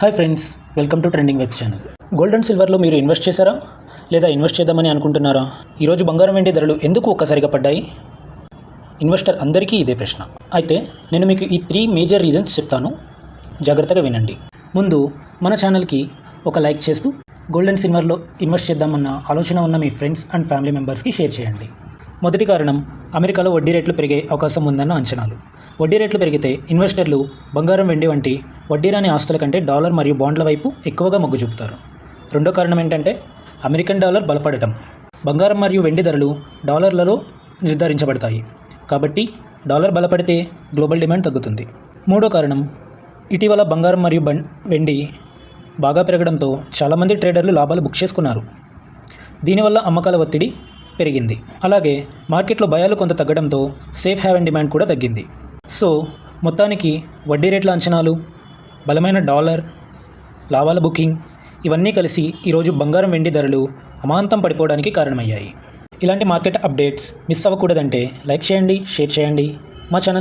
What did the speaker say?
Hi friends, welcome to trending webs channel. Gold and సిల్వర్లో మీరు invest చేశారా లేదా ఇన్వెస్ట్ చేద్దామని అనుకుంటున్నారా? ఈరోజు బంగారం వెండి ధరలు ఎందుకు ఒక్కసారిగా పడ్డాయి? ఇన్వెస్టర్ అందరికీ ఇదే ప్రశ్న. అయితే నేను మీకు ఈ 3 మేజర్ రీజన్స్ చెప్తాను, జాగ్రత్తగా వినండి. ముందు మన ఛానల్కి ఒక లైక్ చేస్తూ గోల్డ్ అండ్ సిల్వర్లో ఇన్వెస్ట్ చేద్దామన్న ఆలోచన ఉన్న మీ ఫ్రెండ్స్ అండ్ ఫ్యామిలీ మెంబర్స్కి షేర్ చేయండి. మొదటి కారణం, అమెరికాలో వడ్డీ రేట్లు పెరిగే అవకాశం ఉందన్న అంచనాలు. వడ్డీ రేట్లు పెరిగితే ఇన్వెస్టర్లు బంగారం, వెండి వంటి వడ్డీ రాని ఆస్తుల కంటే డాలర్ మరియు బాండ్ల వైపు ఎక్కువగా మొగ్గు చూపుతారు. రెండో కారణం ఏంటంటే అమెరికన్ డాలర్ బలపడటం. బంగారం మరియు వెండి ధరలు డాలర్లలో నిర్ధారించబడతాయి, కాబట్టి డాలర్ బలపడితే గ్లోబల్ డిమాండ్ తగ్గుతుంది. మూడో కారణం, ఇటీవల బంగారం మరియు వెండి బాగా పెరగడంతో చాలామంది ట్రేడర్లు లాభాలు బుక్ చేసుకున్నారు. దీనివల్ల అమ్మకాల ఒత్తిడి పెరిగింది. అలాగే మార్కెట్లో భయాలు కొంత తగ్గడంతో సేఫ్ హ్యావెన్ డిమాండ్ కూడా తగ్గింది. సో మొత్తానికి వడ్డీ రేట్ల అంచనాలు, బలమైన డాలర్, లాభాల బుకింగ్ ఇవన్నీ కలిసి ఈరోజు బంగారం, వెండి ధరలు అమాంతం పడిపోవడానికి కారణమయ్యాయి. ఇలాంటి మార్కెట్ అప్డేట్స్ మిస్ అవ్వకూడదంటే లైక్ చేయండి, షేర్ చేయండి, మా ఛానల్